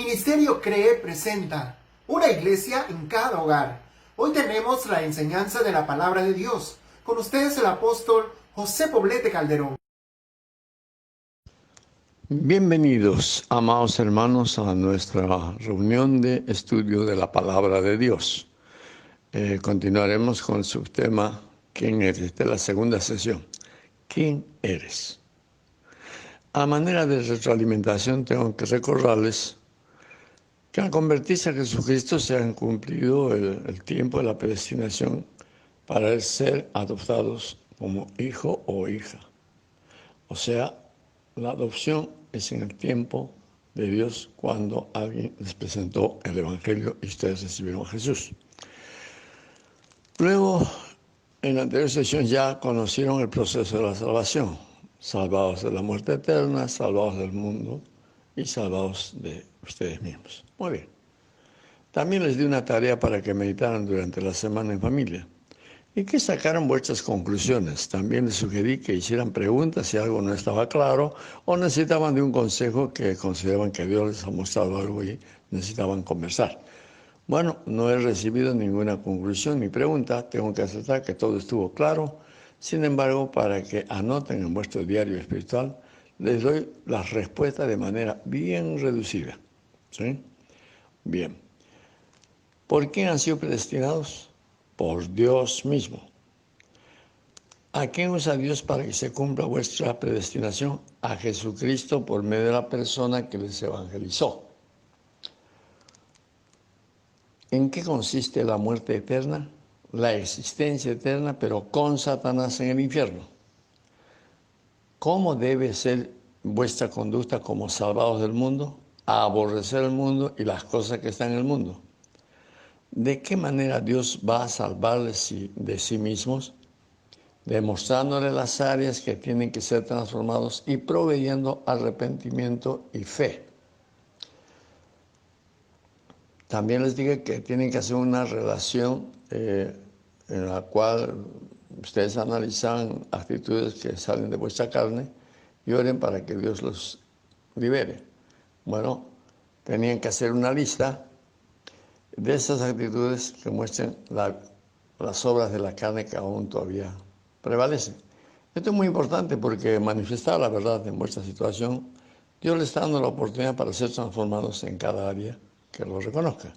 Ministerio CREE presenta una iglesia en cada hogar. Hoy tenemos la enseñanza de la palabra de Dios. Con ustedes el apóstol José Poblete Calderón. Bienvenidos, amados hermanos, a nuestra reunión de estudio de la palabra de Dios. Continuaremos con el subtema ¿Quién eres? De la segunda sesión. ¿Quién eres? A manera de retroalimentación tengo que recordarles que al convertirse a Jesucristo se han cumplido el tiempo de la predestinación para ser adoptados como hijo o hija. O sea, la adopción es en el tiempo de Dios cuando alguien les presentó el Evangelio y ustedes recibieron a Jesús. Luego, en la anterior sesión ya conocieron el proceso de la salvación. Salvados de la muerte eterna, salvados del mundo y salvados de ustedes mismos. Muy bien. También les di una tarea para que meditaran durante la semana en familia y que sacaran vuestras conclusiones. También les sugerí que hicieran preguntas si algo no estaba claro o necesitaban de un consejo que consideraban que Dios les ha mostrado algo y necesitaban conversar. Bueno, no he recibido ninguna conclusión ni pregunta. Tengo que aceptar que todo estuvo claro. Sin embargo, para que anoten en vuestro diario espiritual, les doy las respuestas de manera bien reducida. ¿Sí? Bien. ¿Por quién han sido predestinados? Por Dios mismo. ¿A quién usa Dios para que se cumpla vuestra predestinación? A Jesucristo por medio de la persona que les evangelizó. ¿En qué consiste la muerte eterna? La existencia eterna, pero con Satanás en el infierno. ¿Cómo debe ser vuestra conducta como salvados del mundo? A aborrecer el mundo y las cosas que están en el mundo. ¿De qué manera Dios va a salvarles de sí mismos? Demostrándoles las áreas que tienen que ser transformados y proveyendo arrepentimiento y fe. También les dije que tienen que hacer una relación en la cual ustedes analizan actitudes que salen de vuestra carne y oren para que Dios los libere. Bueno, tenían que hacer una lista de esas actitudes que muestren las obras de la carne que aún todavía prevalecen. Esto es muy importante porque manifestar la verdad en vuestra situación, Dios les está dando la oportunidad para ser transformados en cada área que lo reconozca.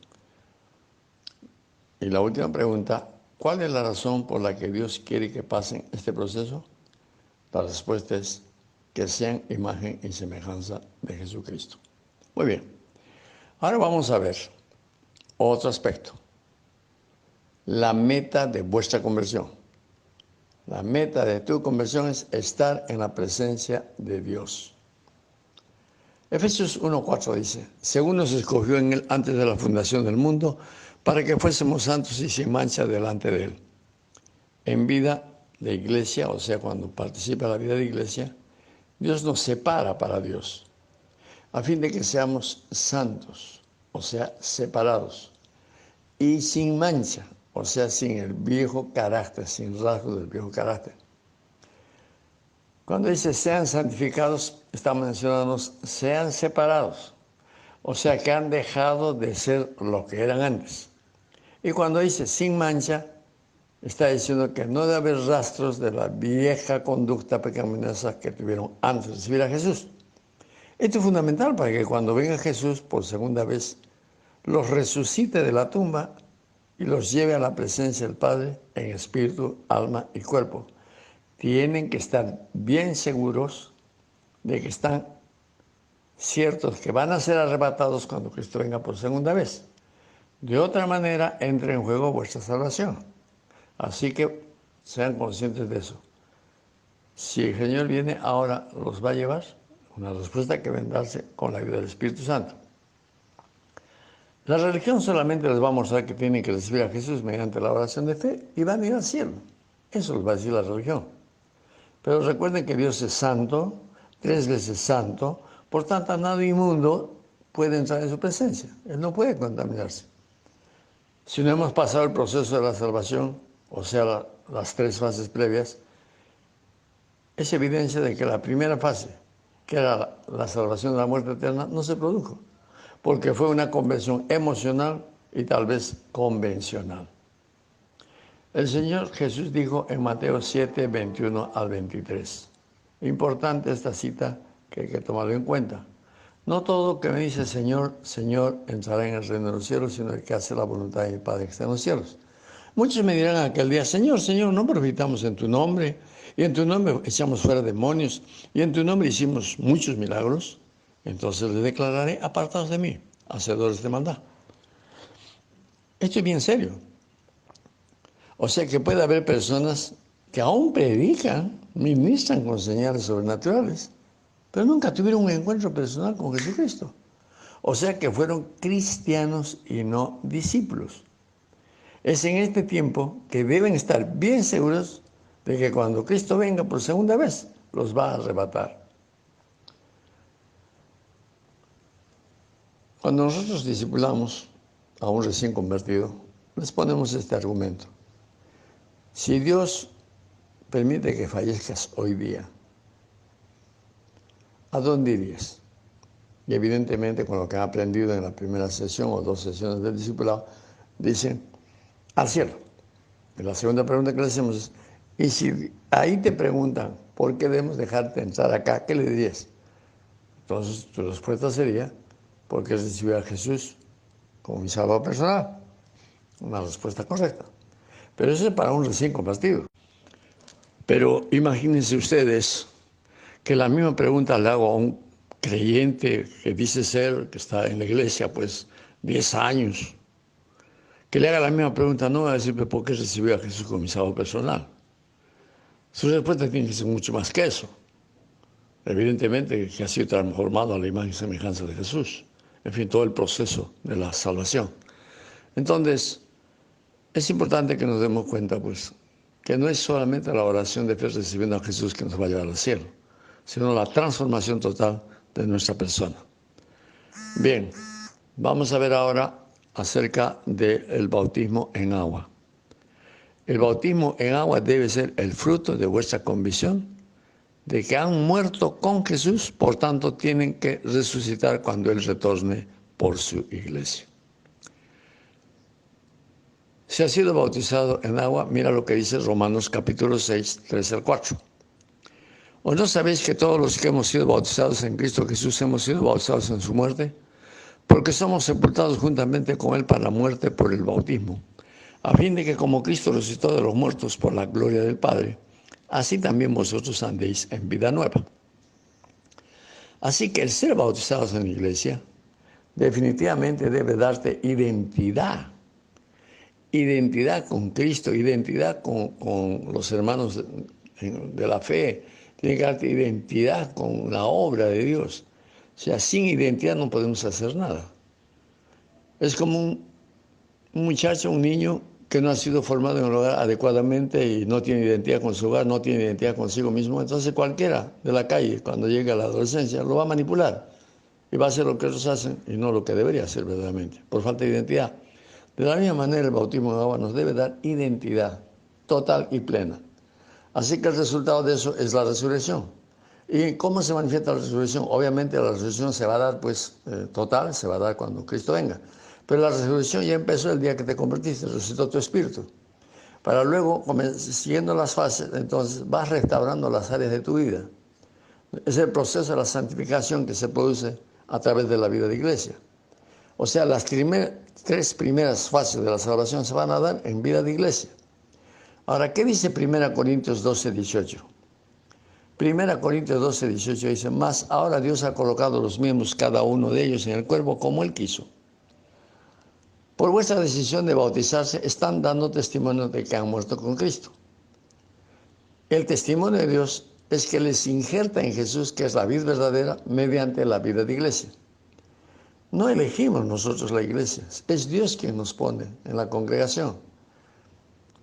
Y la última pregunta, ¿cuál es la razón por la que Dios quiere que pasen este proceso? La respuesta es que sean imagen y semejanza de Jesucristo. Muy bien, ahora vamos a ver otro aspecto. La meta de vuestra conversión. La meta de tu conversión es estar en la presencia de Dios. Efesios 1:4 dice, según nos escogió en Él antes de la fundación del mundo, para que fuésemos santos y sin mancha delante de Él. En vida de iglesia, o sea, cuando participa en la vida de iglesia, Dios nos separa para Dios, a fin de que seamos santos, o sea, separados, y sin mancha, o sea, sin el viejo carácter, sin rasgos del viejo carácter. Cuando dice sean santificados, está mencionando sean separados, o sea, que han dejado de ser lo que eran antes. Y cuando dice sin mancha, está diciendo que no debe haber rastros de la vieja conducta pecaminosa que tuvieron antes de recibir a Jesús. Esto es fundamental para que cuando venga Jesús por segunda vez, los resucite de la tumba y los lleve a la presencia del Padre en espíritu, alma y cuerpo. Tienen que estar bien seguros de que están ciertos que van a ser arrebatados cuando Cristo venga por segunda vez. De otra manera, entra en juego vuestra salvación. Así que sean conscientes de eso. Si el Señor viene ahora, ¿los va a llevar? Una respuesta que vendrá con la ayuda del Espíritu Santo. La religión solamente les va a mostrar que tienen que recibir a Jesús mediante la oración de fe y van a ir al cielo. Eso les va a decir la religión. Pero recuerden que Dios es santo, 3 veces santo, por tanto nada inmundo puede entrar en su presencia. Él no puede contaminarse. Si no hemos pasado el proceso de la salvación, o sea, las 3 fases previas, es evidencia de que la primera fase, que era la salvación de la muerte eterna, no se produjo. porque fue una conversión emocional y tal vez convencional. El Señor Jesús dijo en Mateo 7, 21 al 23. Importante esta cita que hay que tomarlo en cuenta. No todo que me dice Señor, Señor, entrará en el reino de los cielos, sino el que hace la voluntad de mi Padre que está en los cielos. Muchos me dirán aquel día, Señor, Señor, no profetamos en tu nombre, y en tu nombre echamos fuera demonios, y en tu nombre hicimos muchos milagros. Entonces les declararé, apartados de mí, hacedores de maldad. Esto es bien serio. O sea que puede haber personas que aún predican, ministran con señales sobrenaturales, pero nunca tuvieron un encuentro personal con Jesucristo. O sea que fueron cristianos y no discípulos. Es en este tiempo que deben estar bien seguros de que cuando Cristo venga por segunda vez, los va a arrebatar. Cuando nosotros discipulamos a un recién convertido, les ponemos este argumento. Si Dios permite que fallezcas hoy día, ¿a dónde irías? Y evidentemente con lo que han aprendido en la primera sesión o 2 sesiones del discipulado, dicen, al cielo. Y la segunda pregunta que le hacemos es, y si ahí te preguntan, ¿por qué debemos dejarte entrar acá? ¿Qué le dirías? Entonces tu respuesta sería, porque recibí a Jesús como mi salvador personal. Una respuesta correcta. Pero eso es para un recién convertido. Pero imagínense ustedes que la misma pregunta le hago a un creyente que dice ser, que está en la iglesia, pues 10 años, que le haga la misma pregunta, no va a decir, ¿por qué recibió a Jesús como mi salvador personal? Su respuesta tiene que ser mucho más que eso. Evidentemente que ha sido transformado a la imagen y semejanza de Jesús. En fin, todo el proceso de la salvación. Entonces, es importante que nos demos cuenta, pues, que no es solamente la oración de fe recibiendo a Jesús que nos va a llevar al cielo, sino la transformación total de nuestra persona. Bien, vamos a ver ahora acerca del bautismo en agua. El bautismo en agua debe ser el fruto de vuestra convicción de que han muerto con Jesús, por tanto tienen que resucitar cuando Él retorne por su iglesia. Si has sido bautizado en agua, mira lo que dice Romanos capítulo 6, 3 al 4. ¿O no sabéis que todos los que hemos sido bautizados en Cristo Jesús hemos sido bautizados en su muerte? Porque somos sepultados juntamente con Él para la muerte por el bautismo, a fin de que como Cristo resucitó de los muertos por la gloria del Padre, así también vosotros andéis en vida nueva. Así que el ser bautizados en la iglesia definitivamente debe darte identidad. Identidad con Cristo, identidad con los hermanos de la fe, tiene que darte identidad con la obra de Dios. O sea, sin identidad no podemos hacer nada. Es como un muchacho, un niño que no ha sido formado en el hogar adecuadamente y no tiene identidad con su hogar, no tiene identidad consigo mismo. Entonces cualquiera de la calle, cuando llegue a la adolescencia, lo va a manipular y va a hacer lo que ellos hacen y no lo que debería hacer verdaderamente, por falta de identidad. De la misma manera, el bautismo en agua nos debe dar identidad total y plena. Así que el resultado de eso es la resurrección. ¿Y cómo se manifiesta la resurrección? Obviamente la resurrección se va a dar, pues, total, se va a dar cuando Cristo venga. Pero la resurrección ya empezó el día que te convertiste, resucitó tu espíritu. Para luego, siguiendo las fases, entonces vas restaurando las áreas de tu vida. Es el proceso de la santificación que se produce a través de la vida de iglesia. O sea, las 3 primeras fases de la salvación se van a dar en vida de iglesia. Ahora, ¿qué dice 1 Corintios 12, 18? 1 Corintios 12, 18 dice, mas ahora Dios ha colocado los miembros, cada uno de ellos, en el cuerpo como Él quiso. Por vuestra decisión de bautizarse, están dando testimonio de que han muerto con Cristo. El testimonio de Dios es que les injerta en Jesús, que es la vida verdadera, mediante la vida de iglesia. No elegimos nosotros la iglesia, es Dios quien nos pone en la congregación.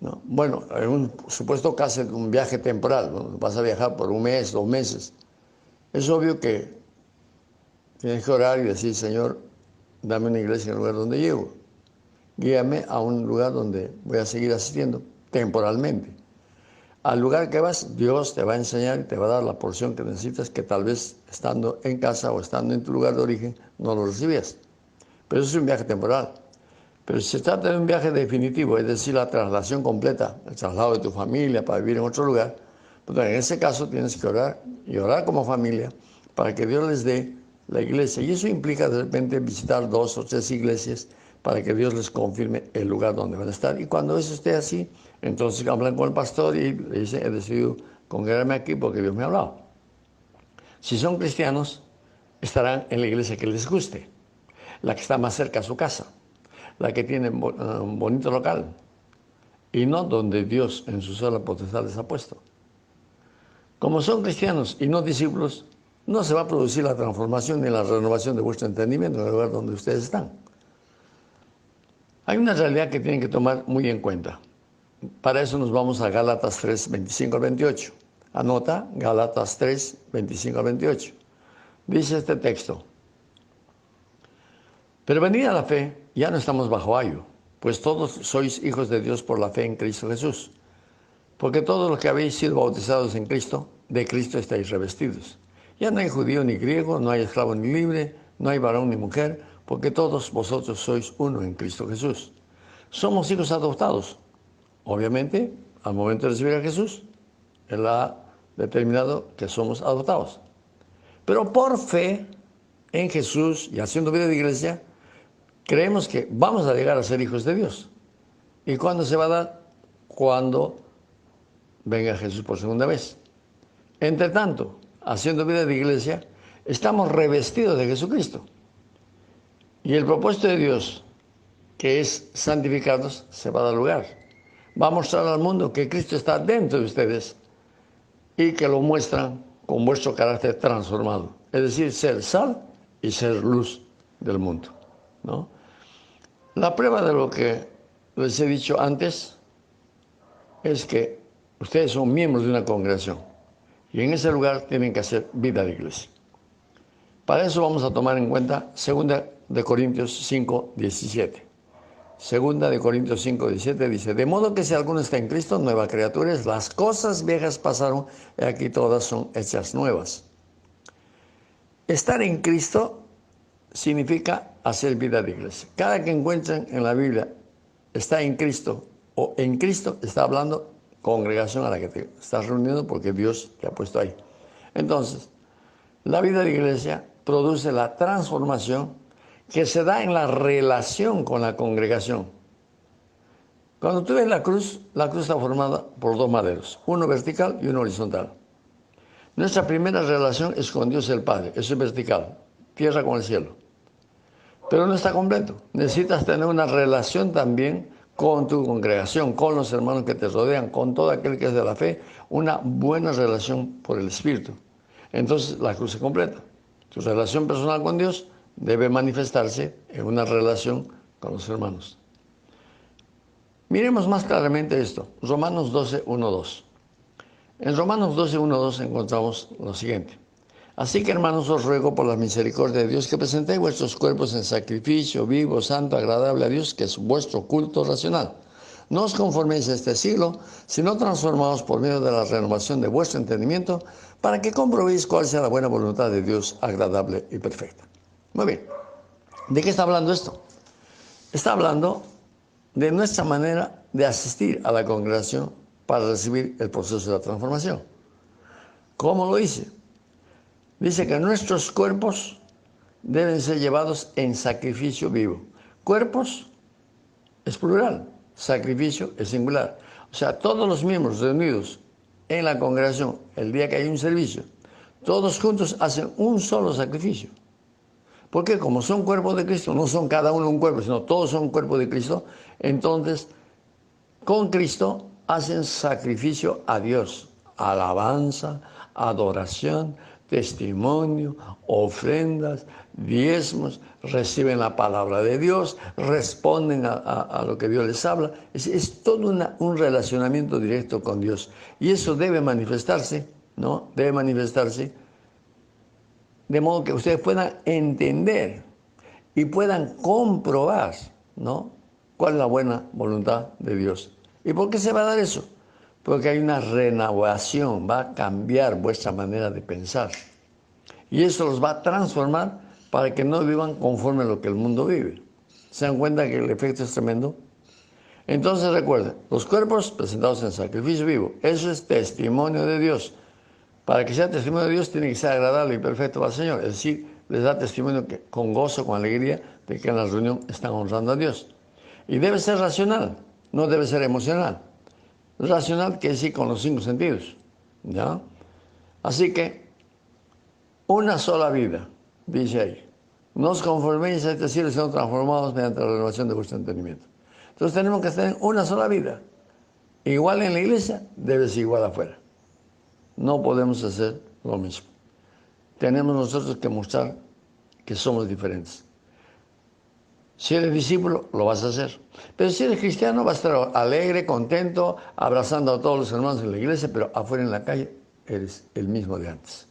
¿No? Bueno, en un supuesto caso de un viaje temporal, ¿no? Vas a viajar por 1 mes, 2 meses. Es obvio que tienes que orar y decir, Señor, dame una iglesia en el lugar donde llego. Guíame a un lugar donde voy a seguir asistiendo temporalmente. Al lugar que vas, Dios te va a enseñar y te va a dar la porción que necesitas, que tal vez estando en casa o estando en tu lugar de origen no lo recibías. pero eso es un viaje temporal. Pero si se trata de un viaje definitivo, es decir, la traslación completa, el traslado de tu familia para vivir en otro lugar, pues en ese caso tienes que orar y orar como familia para que Dios les dé la iglesia. Y eso implica de repente visitar 2 o 3 iglesias para que Dios les confirme el lugar donde van a estar. Y cuando eso esté así, entonces hablan con el pastor y le dicen, he decidido congregarme aquí porque Dios me ha hablado. Si son cristianos, estarán en la iglesia que les guste, la que está más cerca a su casa, la que tiene un bonito local, y no donde Dios en su sola potestad les ha puesto. Como son cristianos y no discípulos, no se va a producir la transformación ni la renovación de vuestro entendimiento en el lugar donde ustedes están. Hay una realidad que tienen que tomar muy en cuenta. Para eso nos vamos a Gálatas 3, 25 al 28. Anota Gálatas 3, 25 al 28. Dice este texto: pero venida la fe, ya no estamos bajo ayo, pues todos sois hijos de Dios por la fe en Cristo Jesús. Porque todos los que habéis sido bautizados en Cristo, de Cristo estáis revestidos. Ya no hay judío ni griego, no hay esclavo ni libre, no hay varón ni mujer, porque todos vosotros sois uno en Cristo Jesús. Somos hijos adoptados. Obviamente, al momento de recibir a Jesús, Él ha determinado que somos adoptados. Pero por fe en Jesús y haciendo vida de iglesia, creemos que vamos a llegar a ser hijos de Dios. ¿Y cuándo se va a dar? Cuando venga Jesús por segunda vez. Entre tanto, haciendo vida de iglesia, estamos revestidos de Jesucristo. Y el propósito de Dios, que es santificarnos, se va a dar lugar. Va a mostrar al mundo que Cristo está dentro de ustedes y que lo muestran con vuestro carácter transformado. Es decir, ser sal y ser luz del mundo, ¿no? La prueba de lo que les he dicho antes es que ustedes son miembros de una congregación y en ese lugar tienen que hacer vida de iglesia. Para eso vamos a tomar en cuenta 2 de Corintios 5, 17. 2 de Corintios 5, 17 dice: de modo que si alguno está en Cristo, nueva criatura es, las cosas viejas pasaron y aquí todas son hechas nuevas. Estar en Cristo significa hacer vida de iglesia. Cada que encuentren en la Biblia está en Cristo o en Cristo, está hablando congregación a la que te estás reuniendo porque Dios te ha puesto ahí. Entonces, la vida de iglesia produce la transformación que se da en la relación con la congregación. Cuando tú ves la cruz está formada por 2 maderos, uno vertical y uno horizontal. Nuestra primera relación es con Dios el Padre, eso es vertical, tierra con el cielo. Pero no está completo, necesitas tener una relación también con tu congregación, con los hermanos que te rodean, con todo aquel que es de la fe, una buena relación por el Espíritu. Entonces la cruz se completa. Tu relación personal con Dios debe manifestarse en una relación con los hermanos. Miremos más claramente esto. Romanos 12, 1, 2. En Romanos 12, 1, 2 encontramos lo siguiente: así que, hermanos, os ruego por la misericordia de Dios que presentéis vuestros cuerpos en sacrificio vivo, santo, agradable a Dios, que es vuestro culto racional. No os conforméis a este siglo, sino transformaos por medio de la renovación de vuestro entendimiento, para que comprobéis cuál sea la buena voluntad de Dios, agradable y perfecta. Muy bien. ¿De qué está hablando esto? Está hablando de nuestra manera de asistir a la congregación para recibir el proceso de la transformación. ¿Cómo lo dice? Dice que nuestros cuerpos deben ser llevados en sacrificio vivo. Cuerpos es plural, sacrificio es singular. O sea, todos los miembros reunidos en la congregación, el día que hay un servicio, todos juntos hacen un solo sacrificio. Porque como son cuerpos de Cristo, no son cada uno un cuerpo, sino todos son cuerpo de Cristo, entonces con Cristo hacen sacrificio a Dios, alabanza, adoración, testimonio, ofrendas, diezmos, reciben la palabra de Dios, responden a lo que Dios les habla. Es todo un relacionamiento directo con Dios. Y eso debe manifestarse, ¿no? Debe manifestarse de modo que ustedes puedan entender y puedan comprobar, ¿no?, cuál es la buena voluntad de Dios. ¿Y por qué se va a dar eso? Porque hay una renovación, va a cambiar vuestra manera de pensar. Y eso los va a transformar para que no vivan conforme a lo que el mundo vive. ¿Se dan cuenta que el efecto es tremendo? Entonces recuerden, los cuerpos presentados en sacrificio vivo, eso es testimonio de Dios. Para que sea testimonio de Dios tiene que ser agradable y perfecto al Señor. Es decir, les da testimonio que, con gozo, con alegría, de que en la reunión están honrando a Dios. Y debe ser racional, no debe ser emocional. Racional quiere decir con los 5 sentidos. ¿Ya? Así que, una sola vida, dice ahí. No os conforméis a este siglo, sino transformados mediante la renovación de vuestro entendimiento. Entonces tenemos que tener una sola vida. Igual en la iglesia, debe ser igual afuera. No podemos hacer lo mismo. Tenemos nosotros que mostrar que somos diferentes. Si eres discípulo, lo vas a hacer. Pero si eres cristiano, vas a estar alegre, contento, abrazando a todos los hermanos en la iglesia, pero afuera en la calle eres el mismo de antes.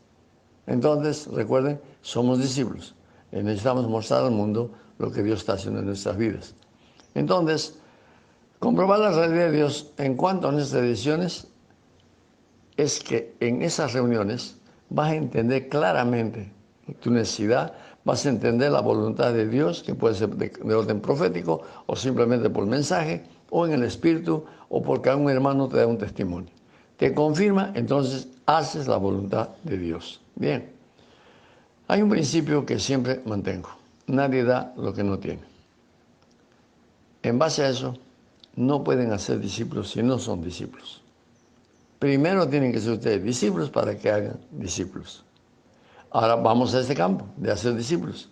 Entonces, recuerden, somos discípulos. Y necesitamos mostrar al mundo lo que Dios está haciendo en nuestras vidas. Entonces, comprobar la realidad de Dios en cuanto a nuestras decisiones es que en esas reuniones vas a entender claramente tu necesidad, vas a entender la voluntad de Dios, que puede ser de orden profético, o simplemente por mensaje, o en el espíritu, o porque un hermano te da un testimonio. Te confirma, entonces haces la voluntad de Dios. Bien, hay un principio que siempre mantengo. Nadie da lo que no tiene. En base a eso, no pueden hacer discípulos si no son discípulos. Primero tienen que ser ustedes discípulos para que hagan discípulos. Ahora vamos a este campo de hacer discípulos.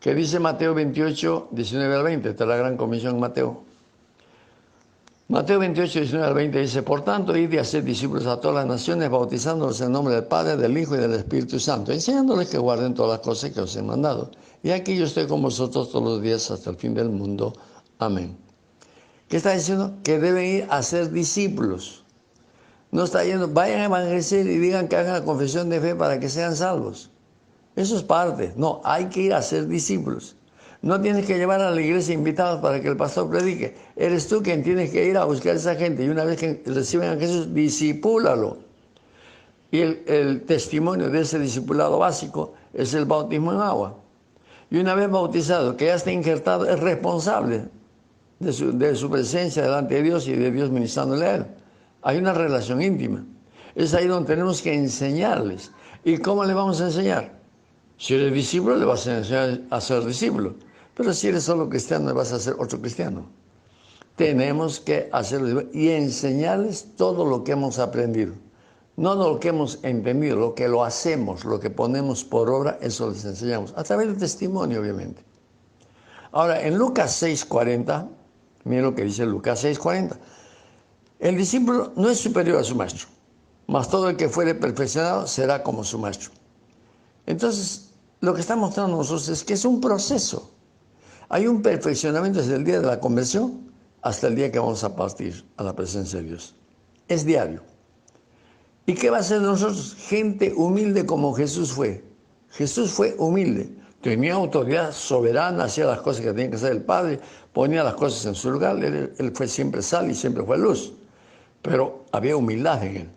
¿Qué dice Mateo 28, 19 al 20? Esta es la gran comisión en Mateo. Mateo 28, 19 al 20 dice: por tanto, id y haced discípulos a todas las naciones, bautizándolos en nombre del Padre, del Hijo y del Espíritu Santo, enseñándoles que guarden todas las cosas que os he mandado. Y aquí yo estoy con vosotros todos los días hasta el fin del mundo. Amén. ¿Qué está diciendo? Que deben ir a ser discípulos. No está yendo, vayan a evangelizar y digan que hagan la confesión de fe para que sean salvos. Eso es parte. No, hay que ir a ser discípulos. No tienes que llevar a la iglesia invitados para que el pastor predique. Eres tú quien tienes que ir a buscar a esa gente. Y una vez que reciben a Jesús, discipúlalo. Y el testimonio de ese discipulado básico es el bautismo en agua. Y una vez bautizado, que ya está injertado, es responsable de su presencia delante de Dios y de Dios ministrándole a él. Hay una relación íntima. Es ahí donde tenemos que enseñarles. ¿Y cómo le vamos a enseñar? Si eres discípulo, le vas a enseñar a ser discípulo. Pero si eres solo cristiano, le vas a ser otro cristiano. Tenemos que hacerlo y enseñarles todo lo que hemos aprendido. No lo que hemos entendido, lo que lo hacemos, lo que ponemos por obra, eso les enseñamos. A través del testimonio, obviamente. Ahora, en Lucas 6:40, miren lo que dice Lucas 6:40. El discípulo no es superior a su maestro, mas todo el que fuere perfeccionado será como su maestro. Entonces, lo que está mostrando nosotros es que es un proceso. Hay un perfeccionamiento desde el día de la conversión hasta el día que vamos a partir a la presencia de Dios. Es diario. ¿Y qué va a ser de nosotros? Gente humilde como Jesús fue. Jesús fue humilde. Tenía autoridad soberana, hacía las cosas que tenía que hacer el Padre, ponía las cosas en su lugar. Él fue siempre sal y siempre fue luz. Pero había humildad en él.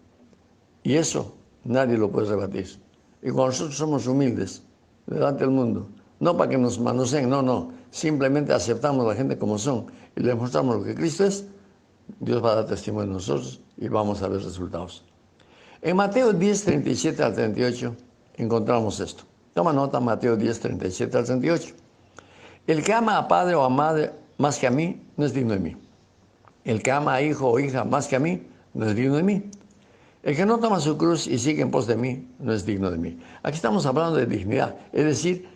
Y eso nadie lo puede rebatir. Y cuando nosotros somos humildes delante del mundo, no para que nos manoseen, no. Simplemente aceptamos a la gente como son y les mostramos lo que Cristo es, Dios va a dar testimonio de nosotros y vamos a ver resultados. En Mateo 10, 37 al 38 encontramos esto. Toma nota, Mateo 10, 37 al 38. El que ama a padre o a madre más que a mí, no es digno de mí. El que ama a hijo o hija más que a mí, no es digno de mí. El que no toma su cruz y sigue en pos de mí, no es digno de mí. Aquí estamos hablando de dignidad, es decir,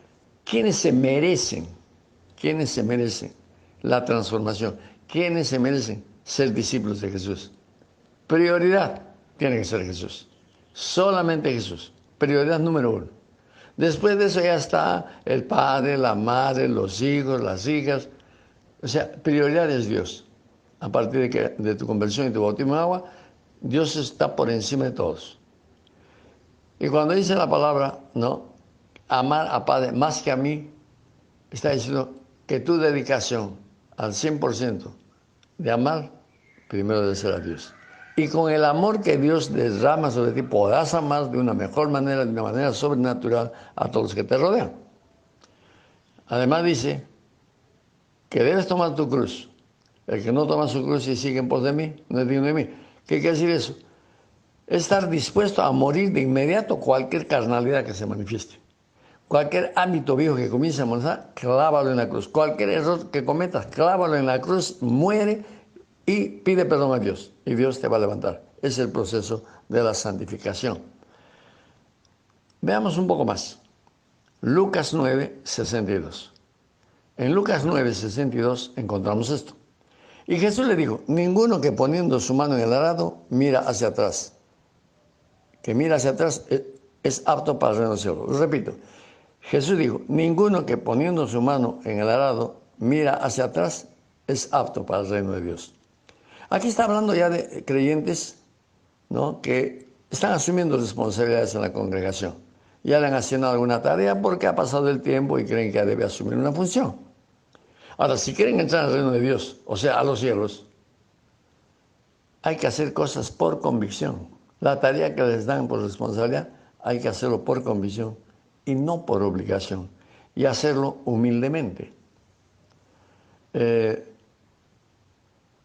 ¿quiénes se merecen la transformación? ¿Quiénes se merecen ser discípulos de Jesús? Prioridad tiene que ser Jesús. Solamente Jesús. Prioridad número 1. Después de eso ya está el padre, la madre, los hijos, las hijas. O sea, prioridad es Dios. A partir de tu conversión y tu bautismo en agua, Dios está por encima de todos. Y cuando dice la palabra, ¿no? Amar a Padre más que a mí, está diciendo que tu dedicación al 100% de amar, primero debe ser a Dios. Y con el amor que Dios derrama sobre ti, podrás amar de una mejor manera, de una manera sobrenatural a todos los que te rodean. Además dice que debes tomar tu cruz. El que no toma su cruz y sigue en pos de mí, no es digno de mí. ¿Qué quiere decir eso? Estar dispuesto a morir de inmediato cualquier carnalidad que se manifieste. Cualquier hábito viejo que comience a molestar, clávalo en la cruz. Cualquier error que cometas, clávalo en la cruz, muere y pide perdón a Dios. Y Dios te va a levantar. Es el proceso de la santificación. Veamos un poco más. Lucas 9, 62. En Lucas 9, 62 encontramos esto. Y Jesús le dijo, ninguno que poniendo su mano en el arado mira hacia atrás. Que mira hacia atrás es apto para el reino del cielo. Lo repito. Jesús dijo, ninguno que poniendo su mano en el arado mira hacia atrás es apto para el reino de Dios. Aquí está hablando ya de creyentes, ¿no?, que están asumiendo responsabilidades en la congregación. Ya le han asignado alguna tarea porque ha pasado el tiempo y creen que debe asumir una función. Ahora, si quieren entrar al reino de Dios, o sea, a los cielos, hay que hacer cosas por convicción. La tarea que les dan por responsabilidad, hay que hacerlo por convicción y no por obligación. Y hacerlo humildemente.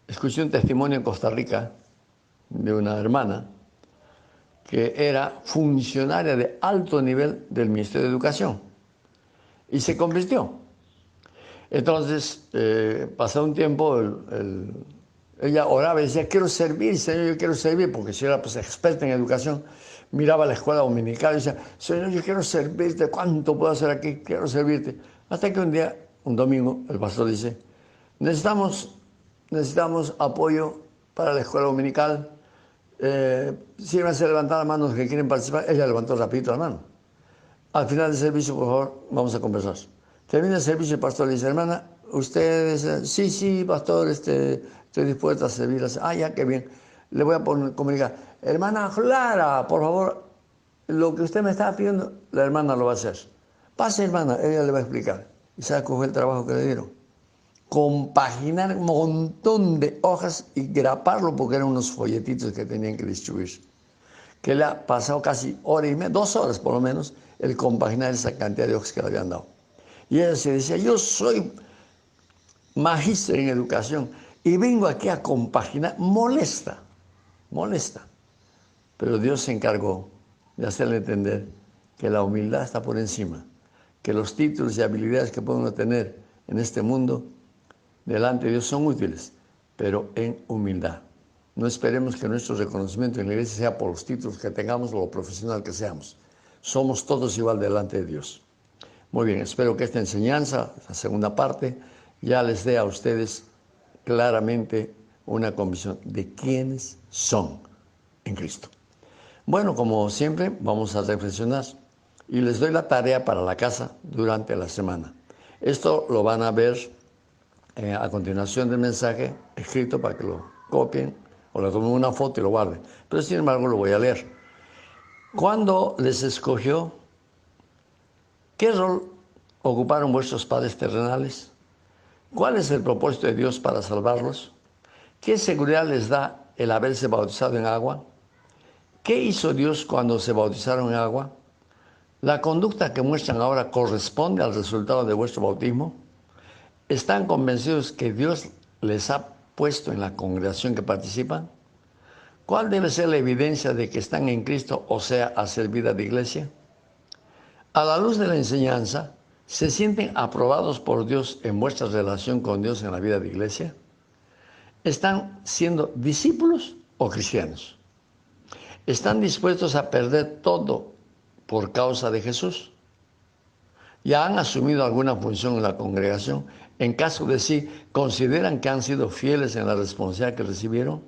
Escuché un testimonio en Costa Rica de una hermana que era funcionaria de alto nivel del Ministerio de Educación y se convirtió. Entonces, pasado un tiempo, ella oraba y decía, quiero servir, Señor, yo quiero servir, porque si era pues, experta en educación, miraba la escuela dominical y decía, Señor, yo quiero servirte, ¿cuánto puedo hacer aquí? Quiero servirte. Hasta que un día, un domingo, el pastor dice, necesitamos apoyo para la escuela dominical. Sírvanse a levantar la mano los que quieren participar. Ella levantó rapidito la mano. Al final del servicio, por favor, vamos a conversar. Termina el servicio, el pastor le dice, hermana, ustedes, sí, pastor, estoy dispuesto a servir. Ah, ya, qué bien. Le voy a comunicar. Hermana Clara, por favor, lo que usted me estaba pidiendo, la hermana lo va a hacer. Pase, hermana, ella le va a explicar. ¿Y sabe cuál fue el trabajo que le dieron? Compaginar un montón de hojas y graparlo porque eran unos folletitos que tenían que distribuir. Que le ha pasado casi hora y media, 2 horas por lo menos, el compaginar esa cantidad de hojas que le habían dado. Y ella se decía, yo soy magíster en educación y vengo aquí a compaginar. Molesta. Pero Dios se encargó de hacerle entender que la humildad está por encima, que los títulos y habilidades que podemos tener en este mundo delante de Dios son útiles, pero en humildad. No esperemos que nuestro reconocimiento en la iglesia sea por los títulos que tengamos o lo profesional que seamos. Somos todos igual delante de Dios. Muy bien, espero que esta enseñanza, la segunda parte, ya les dé a ustedes claramente una convicción de quiénes son en Cristo. Bueno, como siempre, vamos a reflexionar y les doy la tarea para la casa durante la semana. Esto lo van a ver a continuación del mensaje escrito para que lo copien o le tomen una foto y lo guarden. Pero sin embargo lo voy a leer. ¿Cuándo les escogió? ¿Qué rol ocuparon vuestros padres terrenales? ¿Cuál es el propósito de Dios para salvarlos? ¿Qué seguridad les da el haberse bautizado en agua? ¿Qué hizo Dios cuando se bautizaron en agua? ¿La conducta que muestran ahora corresponde al resultado de vuestro bautismo? ¿Están convencidos que Dios les ha puesto en la congregación que participan? ¿Cuál debe ser la evidencia de que están en Cristo, o sea, hacer vida de iglesia? A la luz de la enseñanza, ¿se sienten aprobados por Dios en vuestra relación con Dios en la vida de iglesia? ¿Están siendo discípulos o cristianos? ¿Están dispuestos a perder todo por causa de Jesús? ¿Ya han asumido alguna función en la congregación? En caso de sí, ¿consideran que han sido fieles en la responsabilidad que recibieron?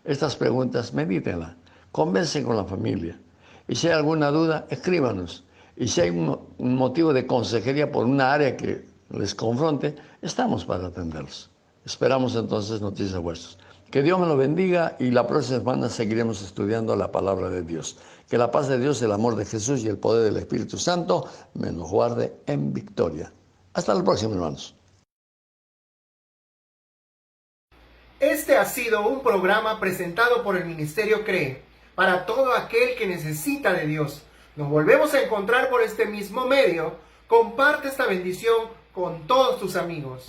Estas preguntas, medítenlas, conversen con la familia. Y si hay alguna duda, escríbanos. Y si hay un motivo de consejería por una área que les confronte, estamos para atenderlos. Esperamos entonces noticias vuestras. Que Dios me lo bendiga y la próxima semana seguiremos estudiando la palabra de Dios. Que la paz de Dios, el amor de Jesús y el poder del Espíritu Santo me nos guarde en victoria. Hasta la próxima, hermanos. Este ha sido un programa presentado por el Ministerio CREE para todo aquel que necesita de Dios. Nos volvemos a encontrar por este mismo medio. Comparte esta bendición con todos tus amigos.